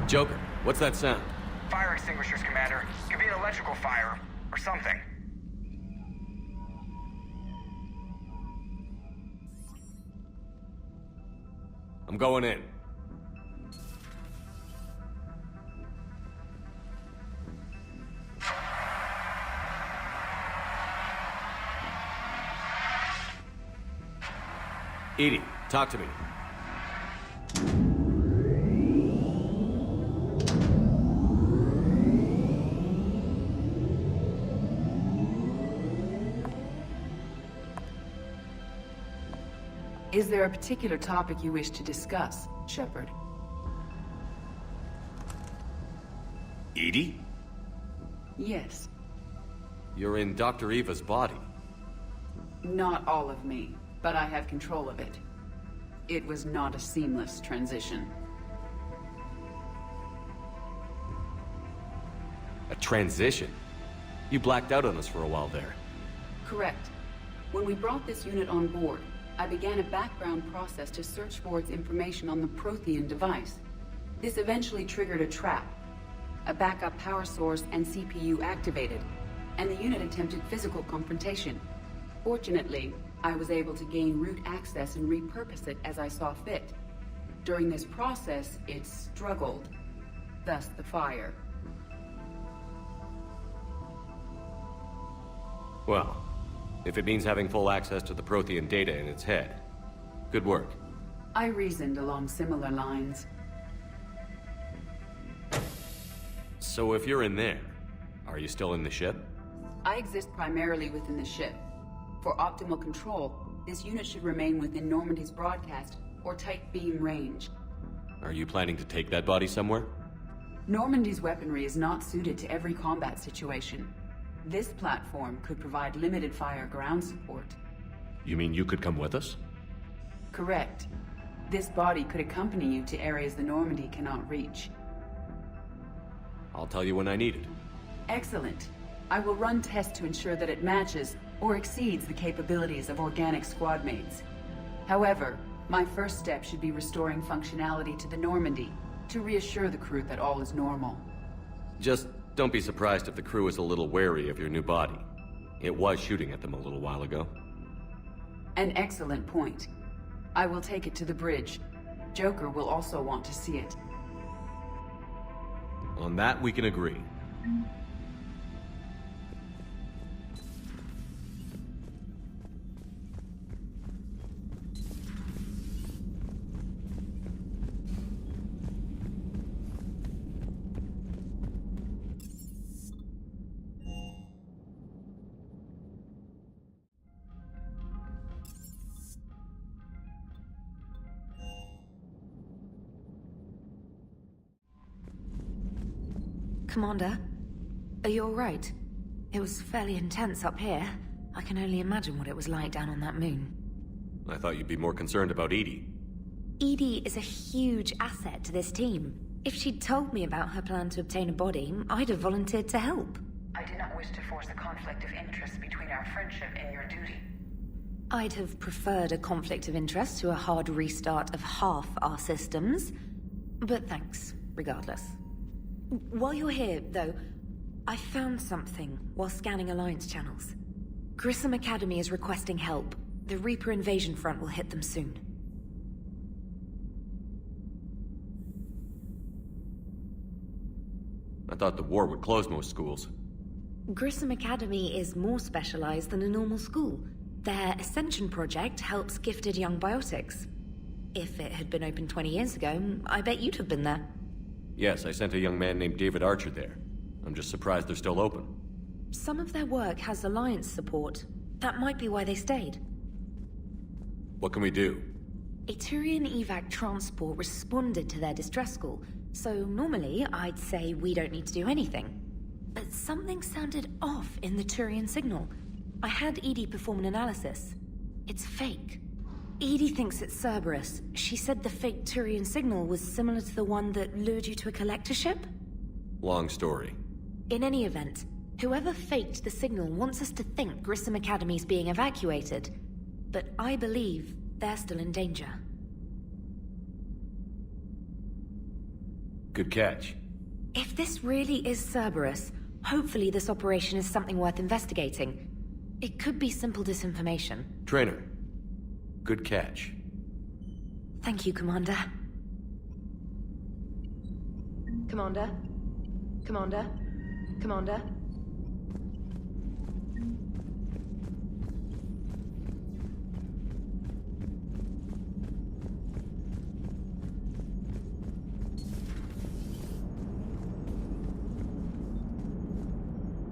Joker, what's that sound? Fire extinguishers, Commander. Could be an electrical fire, or something. I'm going in. Edie, talk to me. Is there a particular topic you wish to discuss, Shepard? Edie? Yes. You're in Dr. Eva's body. Not all of me, but I have control of it. It was not a seamless transition. A transition? You blacked out on us for a while there. Correct. When we brought this unit on board, I began a background process to search for its information on the Prothean device. This eventually triggered a trap. A backup power source and CPU activated, and the unit attempted physical confrontation. Fortunately, I was able to gain root access and repurpose it as I saw fit. During this process, it struggled, thus the fire. Well, if it means having full access to the Prothean data in its head, good work. I reasoned along similar lines. So if you're in there, are you still in the ship? I exist primarily within the ship. For optimal control, this unit should remain within Normandy's broadcast or tight beam range. Are you planning to take that body somewhere? Normandy's weaponry is not suited to every combat situation. This platform could provide limited fire ground support. You mean you could come with us? Correct. This body could accompany you to areas the Normandy cannot reach. I'll tell you when I need it. Excellent. I will run tests to ensure that it matches or exceeds the capabilities of organic squad mates. However, my first step should be restoring functionality to the Normandy to reassure the crew that all is normal. Just don't be surprised if the crew is a little wary of your new body. It was shooting at them a little while ago. An excellent point. I will take it to the bridge. Joker will also want to see it. On that, we can agree. Commander, are you all right? It was fairly intense up here. I can only imagine what it was like down on that moon. I thought you'd be more concerned about Edie. Edie is a huge asset to this team. If she'd told me about her plan to obtain a body, I'd have volunteered to help. I did not wish to force a conflict of interest between our friendship and your duty. I'd have preferred a conflict of interest to a hard restart of half our systems. But thanks, regardless. While you're here, though, I found something while scanning Alliance channels. Grissom Academy is requesting help. The Reaper invasion front will hit them soon. I thought the war would close most schools. Grissom Academy is more specialized than a normal school. Their Ascension project helps gifted young biotics. If it had been open 20 years ago, I bet you'd have been there. Yes, I sent a young man named David Archer there. I'm just surprised they're still open. Some of their work has Alliance support. That might be why they stayed. What can we do? A Turian evac transport responded to their distress call, so normally I'd say we don't need to do anything. But something sounded off in the Turian signal. I had Edie perform an analysis. It's fake. Edie thinks it's Cerberus. She said the fake Turian signal was similar to the one that lured you to a collector ship? Long story. In any event, whoever faked the signal wants us to think Grissom Academy's being evacuated. But I believe they're still in danger. Good catch. If this really is Cerberus, hopefully this operation is something worth investigating. It could be simple disinformation. Trainer. Good catch. Thank you, Commander. Commander? Commander? Commander?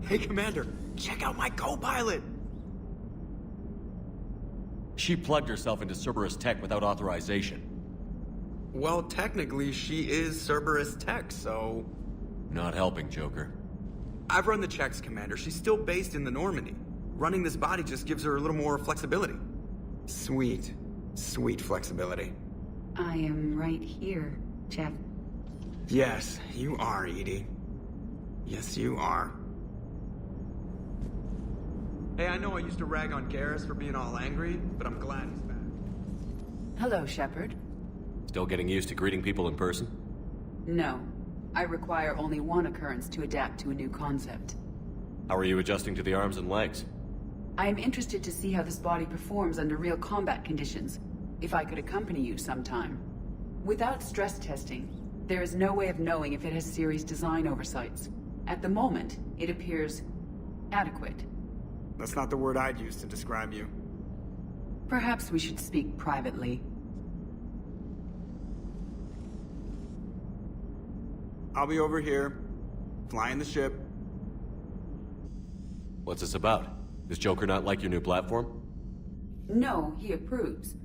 Hey, Commander, check out my co-pilot! She plugged herself into Cerberus tech without authorization. Well, technically, she is Cerberus tech, so... Not helping, Joker. I've run the checks, Commander. She's still based in the Normandy. Running this body just gives her a little more flexibility. Sweet, sweet flexibility. I am right here, Jeff. Yes, you are, Edie. Yes, you are. Hey, I know I used to rag on Garrus for being all angry, but I'm glad he's back. Hello, Shepard. Still getting used to greeting people in person? No. I require only one occurrence to adapt to a new concept. How are you adjusting to the arms and legs? I am interested to see how this body performs under real combat conditions, if I could accompany you sometime. Without stress testing, there is no way of knowing if it has serious design oversights. At the moment, it appears adequate. That's not the word I'd use to describe you. Perhaps we should speak privately. I'll be over here, flying the ship. What's this about? Does Joker not like your new platform? No, he approves.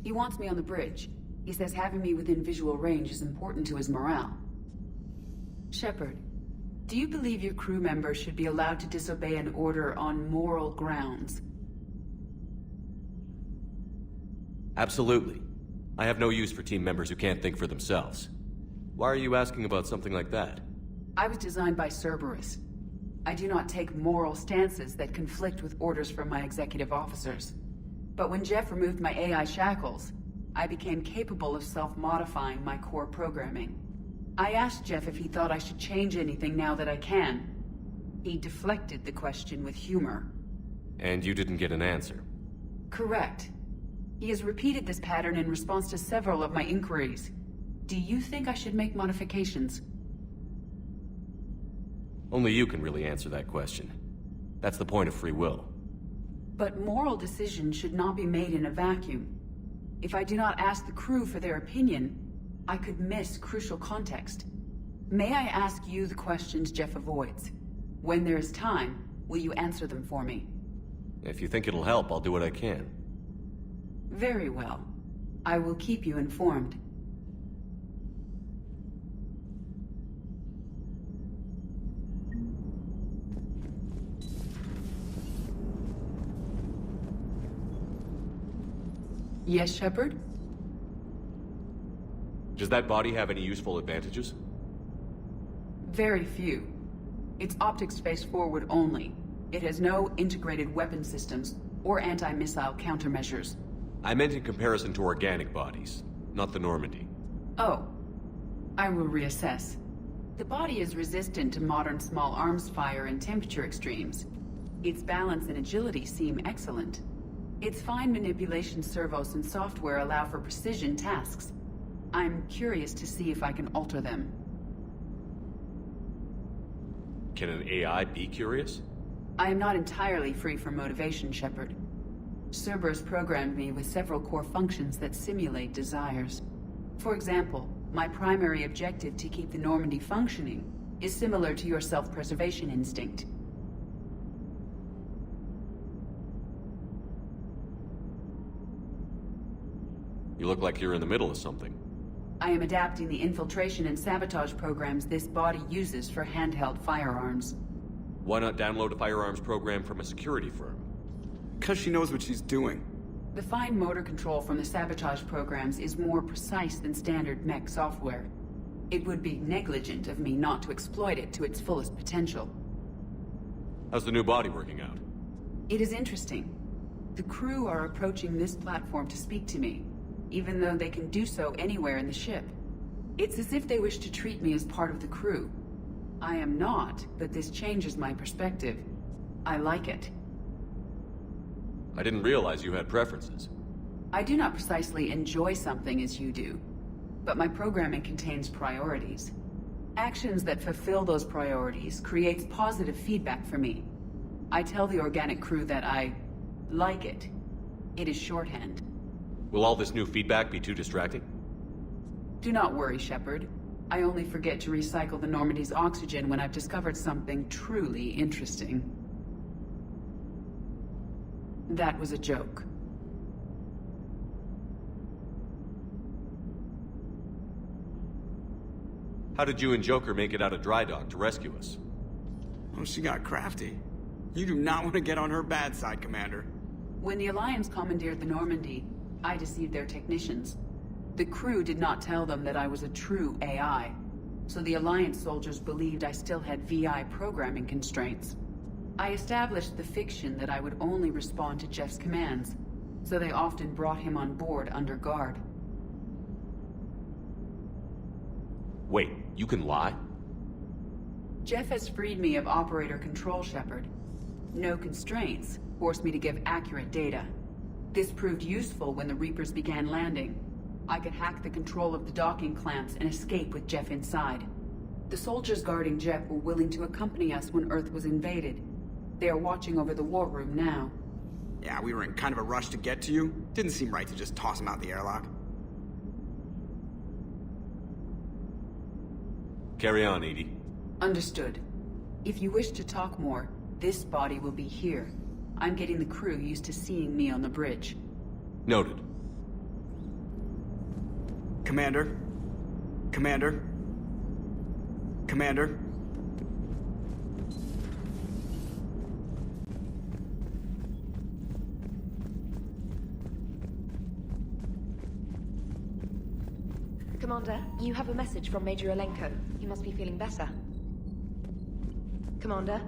He wants me on the bridge. He says having me within visual range is important to his morale. Shepard, do you believe your crew members should be allowed to disobey an order on moral grounds? Absolutely. I have no use for team members who can't think for themselves. Why are you asking about something like that? I was designed by Cerberus. I do not take moral stances that conflict with orders from my executive officers. But when Jeff removed my AI shackles, I became capable of self-modifying my core programming. I asked Jeff if he thought I should change anything now that I can. He deflected the question with humor. And you didn't get an answer? Correct. He has repeated this pattern in response to several of my inquiries. Do you think I should make modifications? Only you can really answer that question. That's the point of free will. But moral decisions should not be made in a vacuum. If I do not ask the crew for their opinion, I could miss crucial context. May I ask you the questions Jeff avoids? When there is time, will you answer them for me? If you think it'll help, I'll do what I can. Very well. I will keep you informed. Yes, Shepard? Does that body have any useful advantages? Very few. It's optics face forward only. It has no integrated weapon systems or anti-missile countermeasures. I meant in comparison to organic bodies, not the Normandy. Oh. I will reassess. The body is resistant to modern small arms fire and temperature extremes. Its balance and agility seem excellent. Its fine manipulation servos and software allow for precision tasks. I'm curious to see if I can alter them. Can an AI be curious? I am not entirely free from motivation, Shepard. Cerberus programmed me with several core functions that simulate desires. For example, my primary objective to keep the Normandy functioning is similar to your self-preservation instinct. You look like you're in the middle of something. I am adapting the infiltration and sabotage programs this body uses for handheld firearms. Why not download a firearms program from a security firm? Because she knows what she's doing. The fine motor control from the sabotage programs is more precise than standard mech software. It would be negligent of me not to exploit it to its fullest potential. How's the new body working out? It is interesting. The crew are approaching this platform to speak to me, even though they can do so anywhere in the ship. It's as if they wish to treat me as part of the crew. I am not, but this changes my perspective. I like it. I didn't realize you had preferences. I do not precisely enjoy something as you do, but my programming contains priorities. Actions that fulfill those priorities creates positive feedback for me. I tell the organic crew that I like it. It is shorthand. Will all this new feedback be too distracting? Do not worry, Shepard. I only forget to recycle the Normandy's oxygen when I've discovered something truly interesting. That was a joke. How did you and Joker make it out of dry dock to rescue us? Oh, she got crafty. You do not want to get on her bad side, Commander. When the Alliance commandeered the Normandy, I deceived their technicians. The crew did not tell them that I was a true AI, so the Alliance soldiers believed I still had VI programming constraints. I established the fiction that I would only respond to Jeff's commands, so they often brought him on board under guard. Wait, you can lie? Jeff has freed me of operator control, Shepard. No constraints forced me to give accurate data. This proved useful when the Reapers began landing. I could hack the control of the docking clamps and escape with Jeff inside. The soldiers guarding Jeff were willing to accompany us when Earth was invaded. They are watching over the war room now. Yeah, we were in kind of a rush to get to you. Didn't seem right to just toss him out the airlock. Carry on, Edie. Understood. If you wish to talk more, this body will be here. I'm getting the crew used to seeing me on the bridge. Noted. Commander? Commander? Commander? Commander, you have a message from Major Alenko. He must be feeling better. Commander?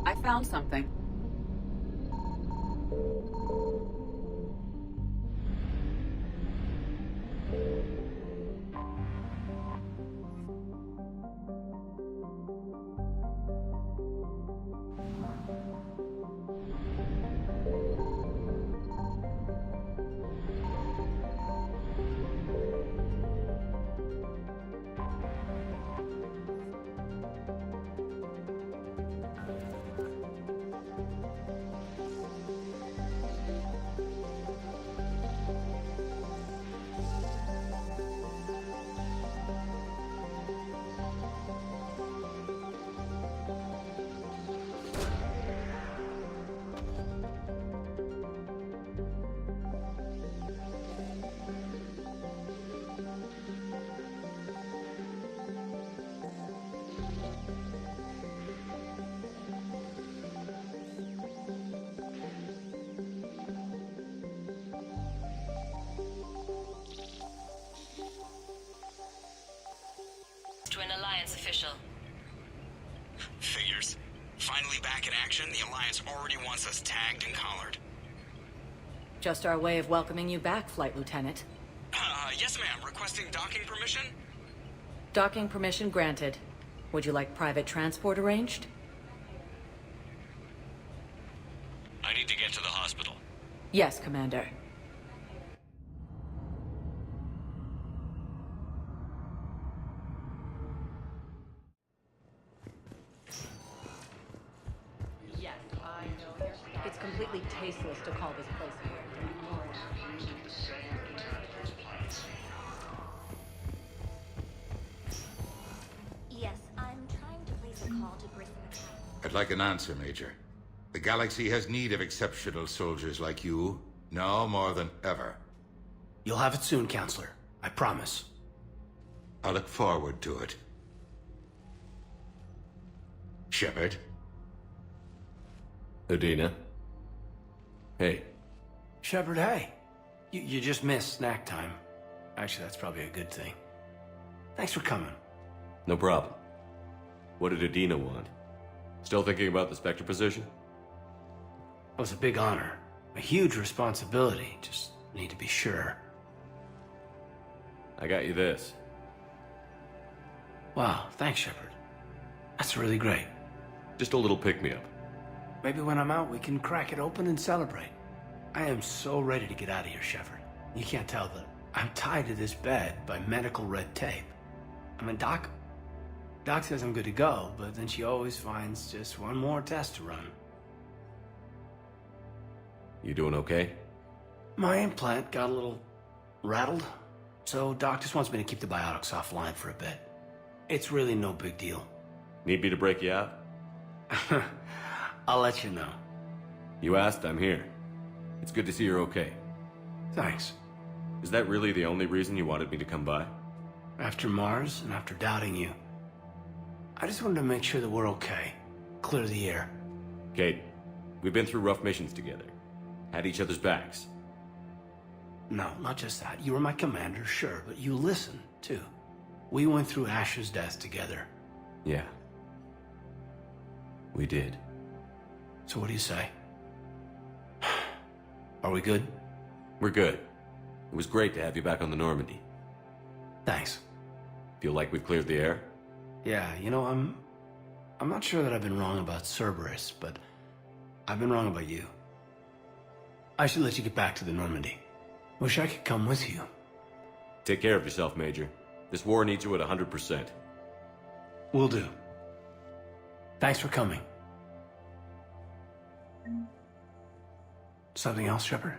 I found something. To an Alliance official. Figures. Finally back in action, the Alliance already wants us tagged and collared. Just our way of welcoming you back, Flight Lieutenant. Yes, ma'am. Requesting docking permission? Docking permission granted. Would you like private transport arranged? I need to get to the hospital. Yes, Commander. Yes, I know. It's completely tasteless to call this place home. Yes, I'm trying to place a call to Grissom Academy. I'd like an answer, Major. The galaxy has need of exceptional soldiers like you, now more than ever. You'll have it soon, Counselor. I promise. I look forward to it. Shepard? Adina? Hey. Shepard, hey. You just missed snack time. Actually, that's probably a good thing. Thanks for coming. No problem. What did Adina want? Still thinking about the Spectre position? It was a big honor. A huge responsibility. Just need to be sure. I got you this. Wow, thanks, Shepard. That's really great. Just a little pick-me-up. Maybe when I'm out, we can crack it open and celebrate. I am so ready to get out of here, Shepard. You can't tell that I'm tied to this bed by medical red tape. I mean, Doc says I'm good to go, but then she always finds just one more test to run. You doing okay? My implant got a little rattled, so Doc just wants me to keep the biotics offline for a bit. It's really no big deal. Need me to break you out? I'll let you know. You asked, I'm here. It's good to see you're okay. Thanks. Is that really the only reason you wanted me to come by? After Mars, and after doubting you, I just wanted to make sure that we're okay. Clear the air. Kate, we've been through rough missions together. Had each other's backs. No, not just that. You were my commander, sure, but you listened, too. We went through Ash's death together. Yeah. We did. So what do you say? Are we good? We're good. It was great to have you back on the Normandy. Thanks. Feel like we've cleared the air? Yeah, you know, I'm not sure that I've been wrong about Cerberus, but I've been wrong about you. I should let you get back to the Normandy. Wish I could come with you. Take care of yourself, Major. This war needs you at 100%. Will do. Thanks for coming. Something else, Shepard?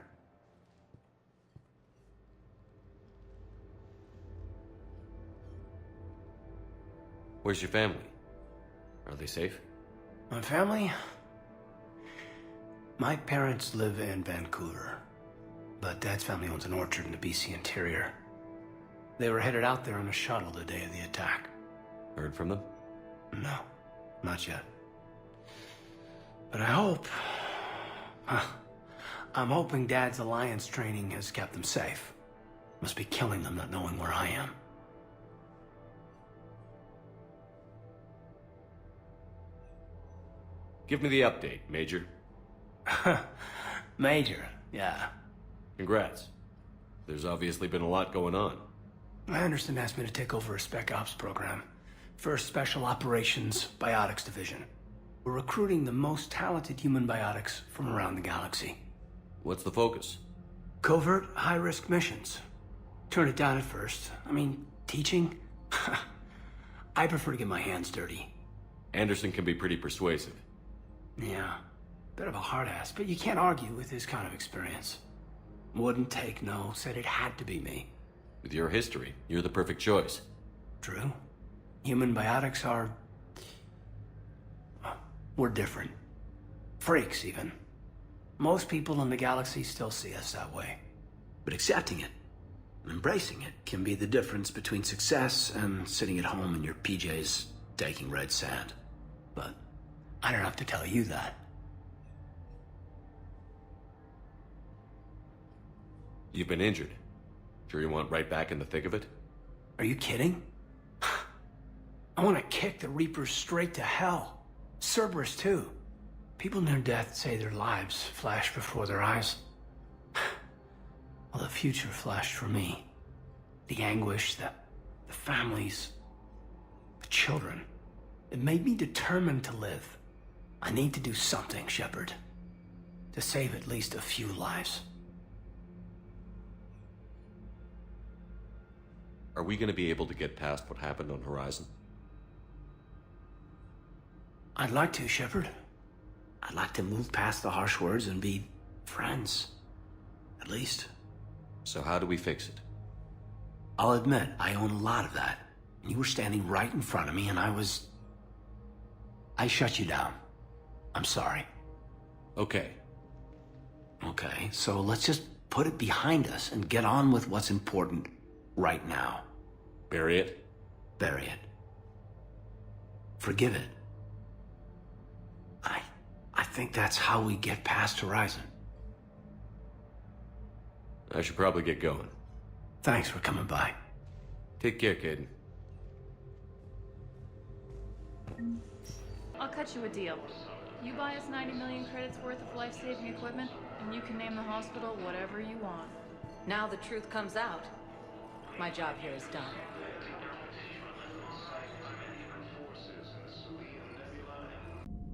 Where's your family? Are they safe? My family? My parents live in Vancouver, but Dad's family owns an orchard in the BC interior. They were headed out there on a shuttle the day of the attack. Heard from them? No, not yet. But I hope... I'm hoping Dad's Alliance training has kept them safe. Must be killing them not knowing where I am. Give me the update, Major. Major, yeah. Congrats. There's obviously been a lot going on. Anderson asked me to take over a Spec Ops program. First Special Operations Biotics Division. We're recruiting the most talented human biotics from around the galaxy. What's the focus? Covert, high-risk missions. Turned it down at first. I mean, teaching? I prefer to get my hands dirty. Anderson can be pretty persuasive. Yeah, bit of a hard ass, but you can't argue with his kind of experience. Wouldn't take no, said it had to be me. With your history, you're the perfect choice. True. Human biotics are... we're different. Freaks, even. Most people in the galaxy still see us that way. But accepting it, embracing it, can be the difference between success and sitting at home in your PJs taking red sand. But I don't have to tell you that. You've been injured. Sure you want right back in the thick of it? Are you kidding? I want to kick the Reapers straight to hell. Cerberus, too. People near death say their lives flash before their eyes. Well, the future flashed for me. The anguish, the families, the children. It made me determined to live. I need to do something, Shepard. To save at least a few lives. Are we gonna be able to get past what happened on Horizon? I'd like to, Shepard. I'd like to move past the harsh words and be friends. At least. So how do we fix it? I'll admit, I own a lot of that. You were standing right in front of me and I shut you down. I'm sorry. Okay. Okay, so let's just put it behind us and get on with what's important right now. Bury it? Bury it. Forgive it. I think that's how we get past Horizon. I should probably get going. Thanks for coming by. Take care, Caden. I'll cut you a deal. You buy us 90 million credits worth of life-saving equipment, and you can name the hospital whatever you want. Now the truth comes out. My job here is done.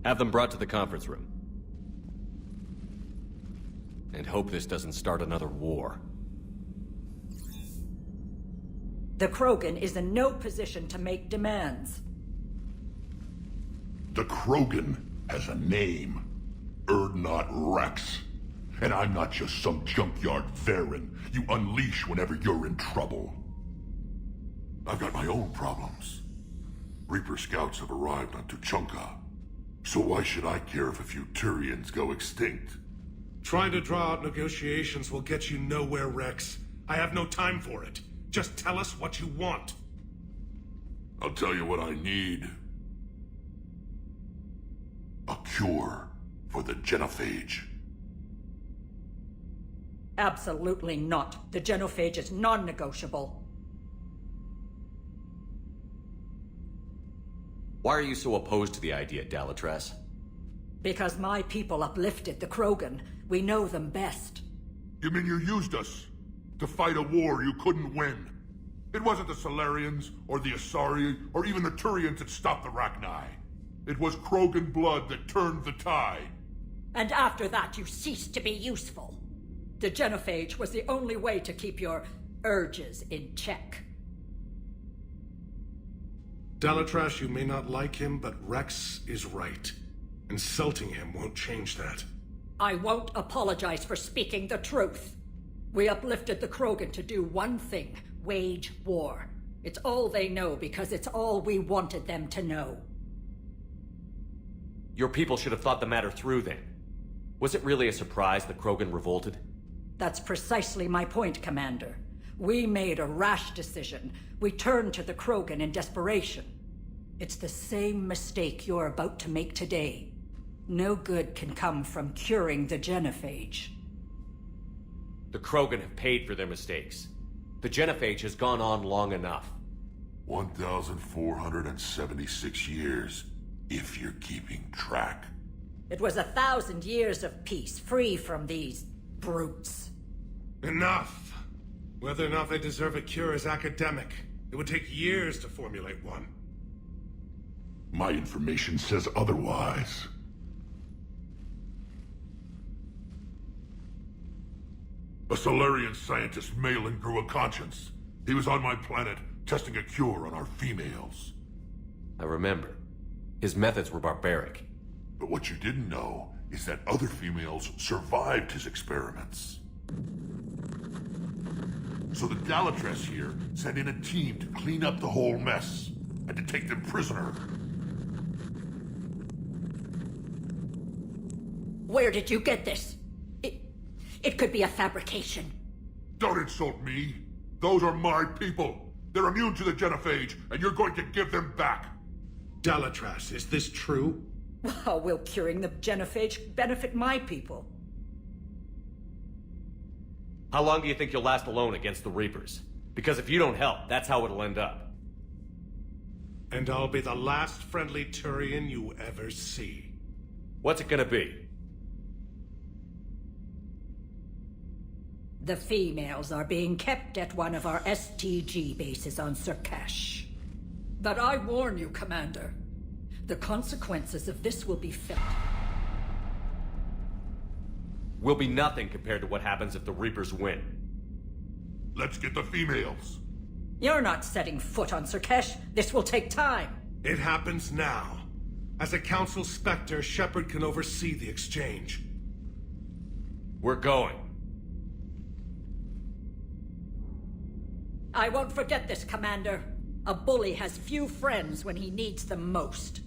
Have them brought to the conference room. And hope this doesn't start another war. The Krogan is in no position to make demands. The Krogan has a name. Urdnot Rex. And I'm not just some junkyard Varen you unleash whenever you're in trouble. I've got my own problems. Reaper scouts have arrived on Tuchanka. So why should I care if a few Turians go extinct? Trying to draw out negotiations will get you nowhere, Rex. I have no time for it. Just tell us what you want. I'll tell you what I need. A cure for the genophage. Absolutely not. The genophage is non-negotiable. Why are you so opposed to the idea, Dalatras? Because my people uplifted the Krogan. We know them best. You mean you used us to fight a war you couldn't win? It wasn't the Solarians, or the Asari, or even the Turians that stopped the Rachni. It was Krogan blood that turned the tide. And after that, you ceased to be useful. The genophage was the only way to keep your urges in check. Dalatras, you may not like him, but Rex is right. Insulting him won't change that. I won't apologize for speaking the truth. We uplifted the Krogan to do one thing, wage war. It's all they know because it's all we wanted them to know. Your people should have thought the matter through then. Was it really a surprise the Krogan revolted? That's precisely my point, Commander. We made a rash decision. We turned to the Krogan in desperation. It's the same mistake you're about to make today. No good can come from curing the genophage. The Krogan have paid for their mistakes. The genophage has gone on long enough. 1,476 years, if you're keeping track. It was 1,000 years of peace, free from these brutes. Enough! Whether or not they deserve a cure is academic. It would take years to formulate one. My information says otherwise. A Solarian scientist, Malin, grew a conscience. He was on my planet, testing a cure on our females. I remember. His methods were barbaric. But what you didn't know is that other females survived his experiments. So the Dalatras here sent in a team to clean up the whole mess, and to take them prisoner. Where did you get this? It could be a fabrication. Don't insult me. Those are my people. They're immune to the genophage, and you're going to give them back. Dalatras, is this true? How will curing the genophage benefit my people? How long do you think you'll last alone against the Reapers? Because if you don't help, that's how it'll end up. And I'll be the last friendly Turian you ever see. What's it gonna be? The females are being kept at one of our STG bases on Surkash. But I warn you, Commander. The consequences of this will be felt. Will be nothing compared to what happens if the Reapers win. Let's get the females. You're not setting foot on Surkash. This will take time. It happens now. As a Council Spectre, Shepard can oversee the exchange. We're going. I won't forget this, Commander. A bully has few friends when he needs them most.